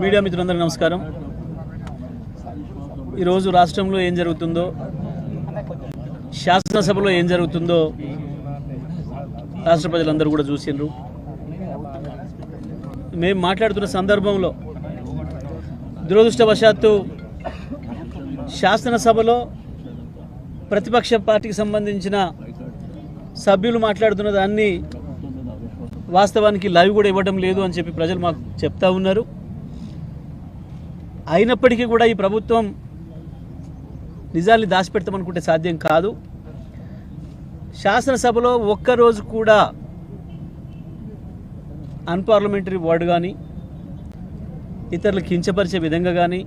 Media మిత్రులందరికీ నమస్కారం. ఈరోజు రాష్ట్రంలో ఏం జరుగుతుందో, శాసనసభలో ఏం జరుగుతుందో రాష్ట్ర ప్రజలందరూ కూడా చూసిండ్రు. మేము మాట్లాడుతున్న సందర్భంలో దురదృష్టవశాత్తు శాసనసభలో ప్రతిపక్ష పార్టీకి సంబంధించిన సభ్యులు మాట్లాడుతున్న దాన్ని వాస్తవానికి లైవ్ కూడా ఇవ్వడం లేదు అని చెప్పి ప్రజలు మాకు చెప్తా ఉన్నారు. అయినప్పటికీ కూడా ఈ ప్రభుత్వం నిజాన్ని దాచిపెడతామనుకుంటే సాధ్యం కాదు. శాసనసభలో ఒక్కరోజు కూడా అన్పార్లమెంటరీ వర్డ్ కానీ, ఇతరులు కించపరిచే విధంగా కానీ,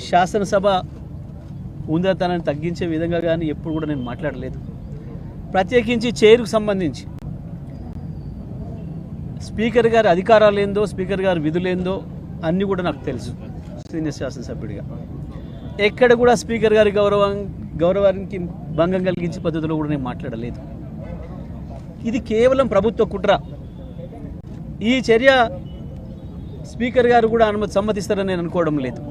శాసనసభ ఉందతనాన్ని తగ్గించే విధంగా కానీ ఎప్పుడు కూడా నేను మాట్లాడలేదు. ప్రత్యేకించి చైర్కు సంబంధించి స్పీకర్ గారి అధికారాలు ఏందో, స్పీకర్ గారి విధులేందో అన్నీ కూడా నాకు తెలుసు. సీనియర్ శాసనసభ్యుడిగా ఎక్కడ కూడా స్పీకర్ గారి గౌరవానికి భంగం కలిగించే పద్ధతిలో కూడా నేను మాట్లాడలేదు. ఇది కేవలం ప్రభుత్వ కుట్ర. ఈ చర్య స్పీకర్ గారు కూడా సమ్మతిస్తారని నేను అనుకోవడం లేదు.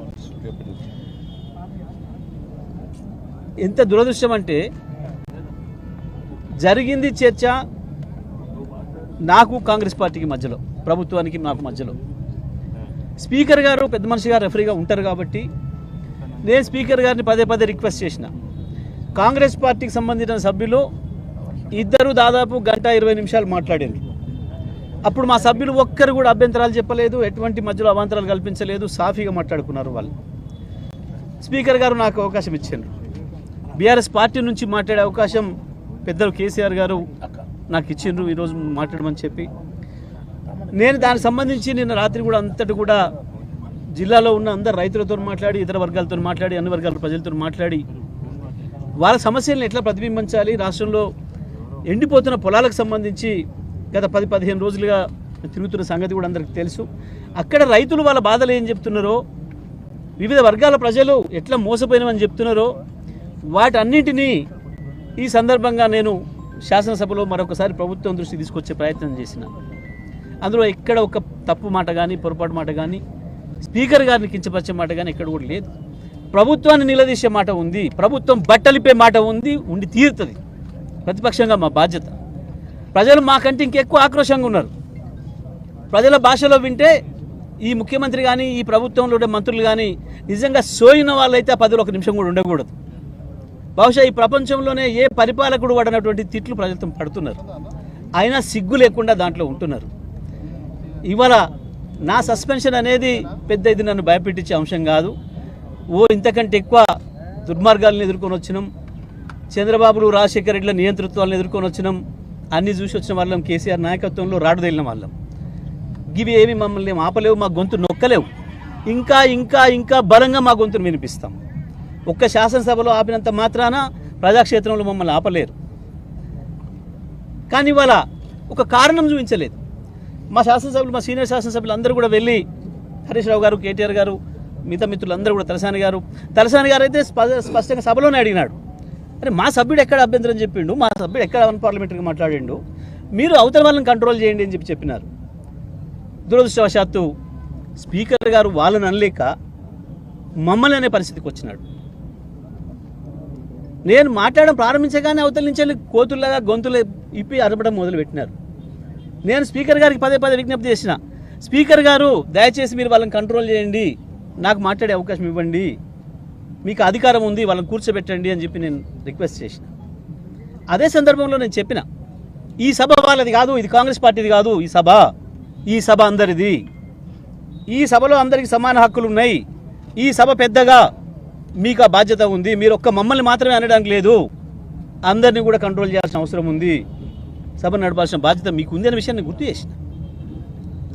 ఎంత దురదృష్టం అంటే, జరిగింది చర్చ నాకు కాంగ్రెస్ పార్టీకి మధ్యలో, ప్రభుత్వానికి నాకు మధ్యలో. స్పీకర్ గారు పెద్ద మనిషిగా రెఫరీగా ఉంటారు కాబట్టి నేను స్పీకర్ గారిని పదే పదే రిక్వెస్ట్ చేసిన. కాంగ్రెస్ పార్టీకి సంబంధించిన సభ్యులు ఇద్దరు దాదాపు 1:20 నిమిషాలు మాట్లాడారు. అప్పుడు మా సభ్యులు ఒక్కరు కూడా అభ్యంతరాలు చెప్పలేదు, ఎటువంటి మధ్యలో అవాంతరాలు కల్పించలేదు, సాఫీగా మాట్లాడుకున్నారు వాళ్ళు. స్పీకర్ గారు నాకు అవకాశం ఇచ్చారు. బీఆర్ఎస్ పార్టీ నుంచి మాట్లాడే అవకాశం పెద్దలు కేసీఆర్ గారు నాకు ఇచ్చిండ్రు ఈరోజు మాట్లాడమని చెప్పి. నేను దానికి సంబంధించి నిన్న రాత్రి కూడా అంతటి కూడా జిల్లాలో ఉన్న అందరు రైతులతో మాట్లాడి, ఇతర వర్గాలతో మాట్లాడి, అన్ని వర్గాల ప్రజలతో మాట్లాడి వాళ్ళ సమస్యలను ఎట్లా ప్రతిబింబించాలి, రాష్ట్రంలో ఎండిపోతున్న పొలాలకు సంబంధించి గత 10-15 రోజులుగా తిరుగుతున్న సంగతి కూడా అందరికీ తెలుసు. అక్కడ రైతులు వాళ్ళ బాధలు ఏం చెప్తున్నారో, వివిధ వర్గాల ప్రజలు ఎట్లా మోసపోయినామని చెప్తున్నారో వాటన్నింటినీ ఈ సందర్భంగా నేను శాసనసభలో మరొకసారి ప్రభుత్వం దృష్టి తీసుకొచ్చే ప్రయత్నం చేసిన. అందులో ఎక్కడ ఒక తప్పు మాట కానీ, పొరపాటు మాట కానీ, స్పీకర్ గారిని కించపరిచే మాట కానీ ఎక్కడ కూడా లేదు. ప్రభుత్వాన్ని నిలదీసే మాట ఉంది, ప్రభుత్వం బట్టలిపే మాట ఉంది, ఉండి తీరుతుంది. ప్రతిపక్షంగా మా బాధ్యత. ప్రజలు మాకంటే ఇంకెక్కువ ఆక్రోషంగా ఉన్నారు. ప్రజల భాషలో వింటే ఈ ముఖ్యమంత్రి కానీ, ఈ ప్రభుత్వంలో ఉండే మంత్రులు కానీ నిజంగా సోయిన వాళ్ళైతే ఆ పదవిలో ఒక నిమిషం కూడా ఉండకూడదు. బహుశా ఈ ప్రపంచంలోనే ఏ పరిపాలకుడు పడినటువంటి తిట్లు ప్రజలతో పడుతున్నారు. అయినా సిగ్గు లేకుండా దాంట్లో ఉంటున్నారు. ఇవాళ నా సస్పెన్షన్ అనేది పెద్ద ఇది నన్ను భయపెట్టించే అంశం కాదు. ఇంతకంటే ఎక్కువ దుర్మార్గాలను ఎదుర్కొని వచ్చినాం. చంద్రబాబులు, రాజశేఖర రెడ్డిల నియంతృత్వాలను ఎదుర్కొని వచ్చినాం. అన్నీ చూసి వచ్చిన వాళ్ళం. కేసీఆర్ నాయకత్వంలో రాడు తేలిన వాళ్ళం. ఇవి ఏమి మమ్మల్ని ఆపలేవు, మా గొంతు నొక్కలేవు. ఇంకా ఇంకా ఇంకా బలంగా మా గొంతును వినిపిస్తాం. ఒక్క శాసనసభలో ఆపినంత మాత్రాన ప్రజాక్షేత్రంలో మమ్మల్ని ఆపలేరు. కానీ ఇవాళ ఒక కారణం చూపించలేదు. మా శాసనసభ్యులు, మా సీనియర్ శాసనసభ్యులు అందరూ కూడా వెళ్ళి, హరీష్ రావు గారు, కేటీఆర్ గారు, మిగతా మిత్రులందరూ కూడా, తలసాని గారు అయితే స్పష్టంగా సభలోనే అడిగినాడు, అరే మా సభ్యుడు ఎక్కడ అభ్యంతరం చెప్పిండు, మా సభ్యుడు ఎక్కడ అన్పార్లమెంటరీగా మాట్లాడిండు, మీరు అవతల వాళ్ళని కంట్రోల్ చేయండి అని చెప్పినారు. దురదృష్టవశాత్తు స్పీకర్ గారు వాళ్ళని అనలేక మమ్మల్ని అనే పరిస్థితికి వచ్చినాడు. నేను మాట్లాడడం ప్రారంభించగానే అవతల నుంచి కోతుల్లాగా గొంతులు ఇప్పి అరపడం మొదలుపెట్టినారు. నేను స్పీకర్ గారికి పదే పదే విజ్ఞప్తి చేసిన, స్పీకర్ గారు దయచేసి మీరు వాళ్ళని కంట్రోల్ చేయండి, నాకు మాట్లాడే అవకాశం ఇవ్వండి, మీకు అధికారం ఉంది, వాళ్ళని కూర్చోబెట్టండి అని చెప్పి నేను రిక్వెస్ట్ చేసిన. అదే సందర్భంలో నేను చెప్పిన, ఈ సభ వాళ్ళది కాదు, ఇది కాంగ్రెస్ పార్టీది కాదు, ఈ సభ అందరిది, ఈ సభలో అందరికీ సమాన హక్కులు ఉన్నాయి, ఈ సభ పెద్దగా మీకు ఆ బాధ్యత ఉంది, మీరు ఒక్క మమ్మల్ని మాత్రమే అనడానికి లేదు, అందరినీ కూడా కంట్రోల్ చేయాల్సిన అవసరం ఉంది, సభ నడపాల్సిన బాధ్యత మీకు ఉంది అనే విషయాన్ని గుర్తు చేసిన.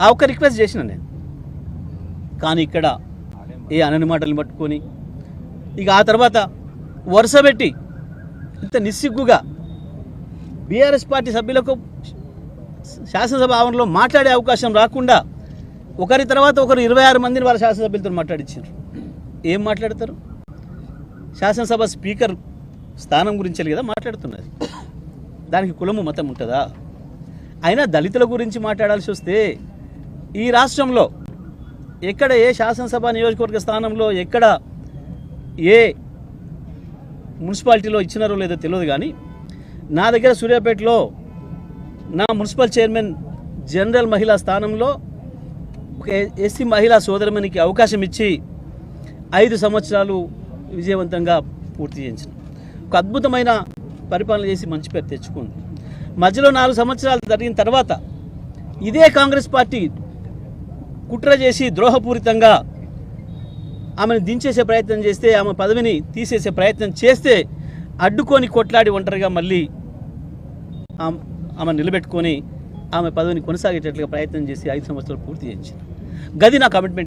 ఆ ఒక్క రిక్వెస్ట్ చేసిన నేను. కానీ ఇక్కడ ఏ అనని మాటలు పట్టుకొని ఇక ఆ తర్వాత వరుస పెట్టి ఇంత నిస్సిగ్గుగా బీఆర్ఎస్ పార్టీ సభ్యులకు శాసనసభ ఆవరణలో మాట్లాడే అవకాశం రాకుండా ఒకరి తర్వాత ఒకరు 26 మందిని వాళ్ళ శాసనసభ్యులతో మాట్లాడించారు. ఏం మాట్లాడతారు? శాసనసభ స్పీకర్ స్థానం గురించి కదా మాట్లాడుతున్నది. దానికి కులము మతం ఉంటుందా? అయినా దళితుల గురించి మాట్లాడాల్సి వస్తే ఈ రాష్ట్రంలో ఎక్కడ ఏ శాసనసభ నియోజకవర్గ స్థానంలో ఎక్కడ ఏ మున్సిపాలిటీలో ఇచ్చినారో లేదో తెలియదు, కానీ నా దగ్గర సూర్యాపేటలో నా మున్సిపల్ చైర్మన్ జనరల్ మహిళా స్థానంలో ఒక ఎస్సీ మహిళా సోదరమనికి అవకాశం ఇచ్చి 5 సంవత్సరాలు విజయవంతంగా పూర్తి చేయించిన ఒక అద్భుతమైన పరిపాలన చేసి మంచి పేరు తెచ్చుకుంది. మధ్యలో 4 సంవత్సరాలు జరిగిన తర్వాత ఇదే కాంగ్రెస్ పార్టీ కుట్ర చేసి ద్రోహపూరితంగా ఆమెను దించేసే ప్రయత్నం చేస్తే, ఆమె పదవిని తీసేసే ప్రయత్నం చేస్తే అడ్డుకొని కొట్లాడి ఒంటరిగా మళ్ళీ ఆమె నిలబెట్టుకొని ఆమె పదవిని కొనసాగేటట్లుగా ప్రయత్నం చేసి 5 సంవత్సరాలు పూర్తి చేయించింది. గది నా కమిట్మెంట్.